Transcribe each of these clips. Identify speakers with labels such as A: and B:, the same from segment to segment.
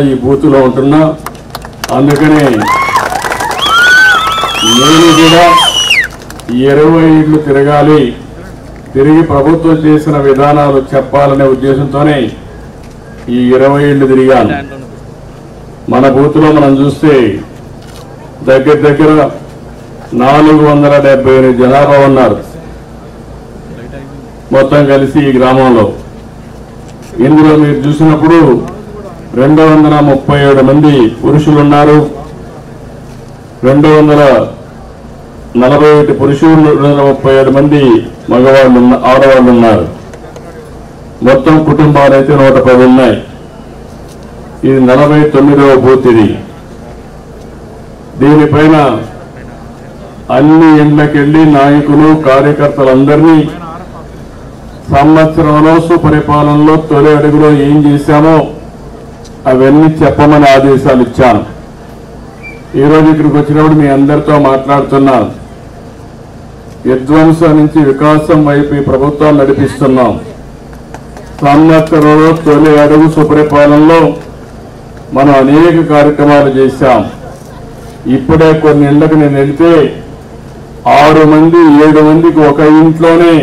A: ఈ బూతులో ఉంటున్నా. అందుకనే నేను కూడా 20 ఏళ్లు తిరగాలి, తిరిగి ప్రభుత్వం చేసిన విధానాలు చెప్పాలనే ఉద్దేశంతోనే ఈ 20 ఏళ్లు తిరిగాను. మన బూతులో మనం చూస్తే దగ్గర 478 జనాభా ఉన్నారు మొత్తం కలిసి ఈ గ్రామంలో. ఇందులో మీరు చూసినప్పుడు 237 మంది పురుషులు ఉన్నారు, 241 పురుషులు, 237 మంది మగవాళ్ళు ఆడవాళ్ళు ఉన్నారు. మొత్తం కుటుంబాలు అయితే 110 ఉన్నాయి. ఇది 49వ బూత్. ఇది దీనిపైన అన్ని ఇండ్లకెళ్లి నాయకులు కార్యకర్తలందరినీ సంవత్సరంలో సుపరిపాలనలో తొలి అడుగులో ఏం చేశామో అవన్నీ చెప్పమని ఆదేశాలు ఇచ్చాను. ఈరోజు ఇక్కడికి వచ్చినప్పుడు మీ అందరితో మాట్లాడుతున్నాను. విధ్వంసం నుంచి వికాసం వైపు ఈ ప్రభుత్వాలు నడిపిస్తున్నాం. సంవత్సరంలో తొలి అడుగు సుపరిపాలనలో మనం అనేక కార్యక్రమాలు చేశాం. ఇప్పుడే కొన్ని ఇళ్లకు నేను వెళ్తే 6 మంది 7 మందికి ఒక ఇంట్లోనే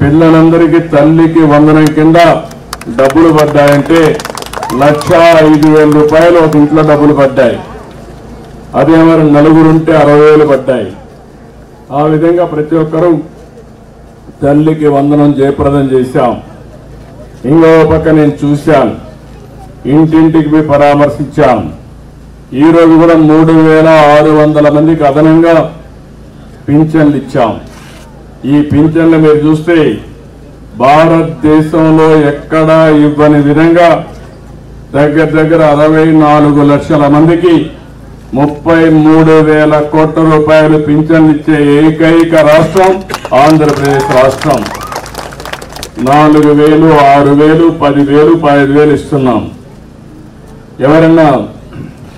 A: పిల్లలందరికీ తల్లికి వందనం కింద డబ్బులు పడ్డాయంటే 1,05,000 రూపాయలు ఒక ఇంట్లో డబ్బులు పడ్డాయి. అదే మరి నలుగురుంటే 60,000 పడ్డాయి. ఆ విధంగా ప్రతి ఒక్కరూ తల్లికి వందనం జయప్రదం చేశాం. ఇంకో పక్క నేను చూశాను, ఇంటింటికి పోయి పరామర్శించాను. ఈ రోజు కూడా 3,600 మందికి అదనంగా పింఛన్లు ఇచ్చాం. ఈ పింఛన్లు మీరు చూస్తే భారతదేశంలో ఎక్కడా ఇవ్వని విధంగా దగ్గర 64 లక్షల మందికి 33,000 కోట్ల రూపాయలు పింఛన్లు ఇచ్చే ఏకైక రాష్ట్రం ఆంధ్రప్రదేశ్ రాష్ట్రం. 4,000, 6,000, 10,000, 15,000 ఇస్తున్నాం. ఎవరన్నా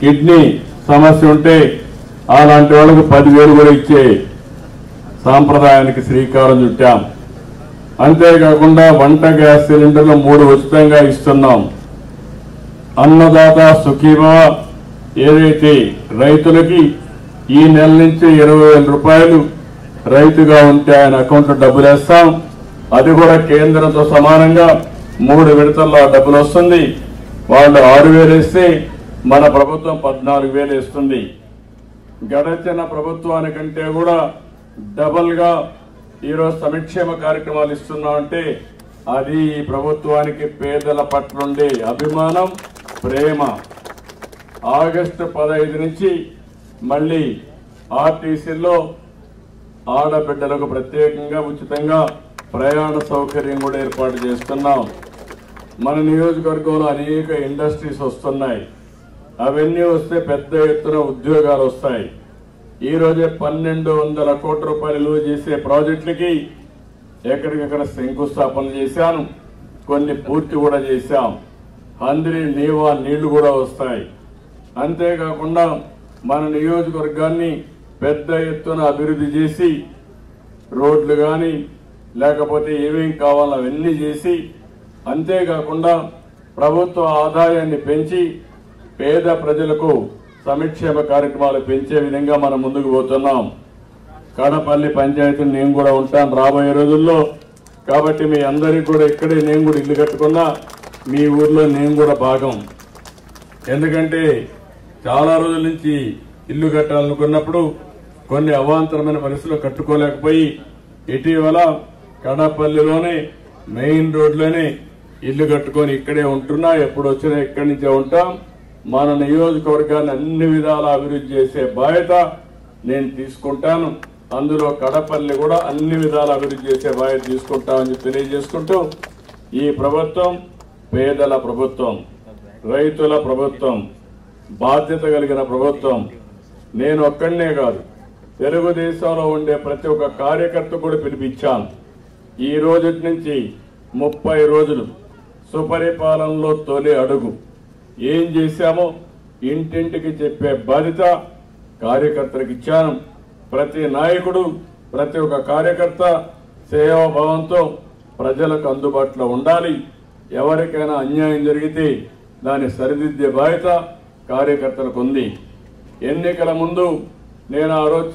A: కిడ్నీ సమస్య ఉంటే అలాంటి వాళ్ళకు 10,000 కూడా ఇచ్చే సాంప్రదాయానికి శ్రీకారం చుట్టాం. అంతేకాకుండా వంట గ్యాస్ సిలిండర్లు 3 ఉచితంగా ఇస్తున్నాం. అన్నదాత సుఖీభవ ఏదైతే రైతులకి ఈ నెల నుంచి 20,000 రూపాయలు రైతుగా ఉంటే ఆయన అకౌంట్లో డబ్బులు వేస్తాం. అది కూడా కేంద్రంతో సమానంగా 3 విడతల్లో డబ్బులు వస్తుంది. వాళ్ళు 6,000 వేస్తే మన ప్రభుత్వం 14,000 వేస్తుంది. గడచిన ప్రభుత్వానికంటే కూడా డబల్ గా ఈరోజు సంక్షేమ కార్యక్రమాలు ఇస్తున్నామంటే అది ఈ ప్రభుత్వానికి పేదల పట్ల ఉండే అభిమానం, ప్రేమ. ఆగస్టు 15 నుంచి మళ్ళీ ఆర్టీసీలో ఆడబిడ్డలకు ప్రత్యేకంగా ఉచితంగా ప్రయాణ సౌకర్యం కూడా ఏర్పాటు చేస్తున్నాం. మన నియోజకవర్గంలో అనేక ఇండస్ట్రీస్ వస్తున్నాయి. అవన్నీ వస్తే పెద్ద ఎత్తున ఉద్యోగాలు వస్తాయి. ఈ రోజే 1,200 కోట్ల రూపాయలు విలువ చేసే ప్రాజెక్టులకి ఎక్కడికక్కడ శంకుస్థాపన చేశాను, కొన్ని పూర్తి కూడా చేశాం. హంద్రి నీవా నీళ్లు కూడా వస్తాయి. అంతేకాకుండా మన నియోజకవర్గాన్ని పెద్ద ఎత్తున అభివృద్ధి చేసి రోడ్లు కానీ లేకపోతే ఏమేం కావాలో అవన్నీ చేసి, అంతేకాకుండా ప్రభుత్వ ఆదాయాన్ని పెంచి పేద ప్రజలకు సంక్షేమ కార్యక్రమాలు పెంచే విధంగా మనం ముందుకు పోతున్నాం. కడపల్లి పంచాయతీని నేను కూడా ఉంటాను రాబోయే రోజుల్లో. కాబట్టి మీ అందరికీ కూడా ఇక్కడే నేను కూడా ఇల్లు కట్టుకున్నా, మీ ఊర్లో నేను కూడా భాగం. ఎందుకంటే చాలా రోజుల నుంచి ఇల్లు కట్టాలనుకున్నప్పుడు కొన్ని అవాంతరమైన పరిస్థితులు కట్టుకోలేకపోయి ఇటీవల కడపల్లిలోనే మెయిన్ రోడ్లోనే ఇల్లు కట్టుకొని ఇక్కడే ఉంటున్నా. ఎప్పుడు వచ్చినా ఇక్కడి నుంచే ఉంటాం. మన నియోజకవర్గాన్ని అన్ని విధాలా అభివృద్ధి చేసే బాధ్యత నేను తీసుకుంటాను. అందులో కడపల్లి కూడా అన్ని విధాల అభివృద్ధి చేసే బాధ్యత తీసుకుంటామని తెలియజేసుకుంటూ, ఈ ప్రభుత్వం పేదల ప్రభుత్వం, రైతుల ప్రభుత్వం, బాధ్యత కలిగిన ప్రభుత్వం. నేను ఒక్కడనే కాదు, తెలుగుదేశంలో ఉండే ప్రతి ఒక్క కార్యకర్త కూడా పిలిపించాను. ఈ రోజు నుంచి 30 రోజులు సుపరిపాలనలో తొలి అడుగు ఏం చేశామో ఇంటింటికి చెప్పే బాధ్యత కార్యకర్తలకు ఇచ్చాను. ప్రతి నాయకుడు, ప్రతి ఒక్క కార్యకర్త సేవాభావంతో ప్రజలకు అందుబాటులో ఉండాలి. ఎవరికైనా అన్యాయం జరిగితే దాన్ని సరిదిద్దే బాధ్యత కార్యకర్తలకు ఉంది. ఎన్నికల ముందు నేను ఆ రోజు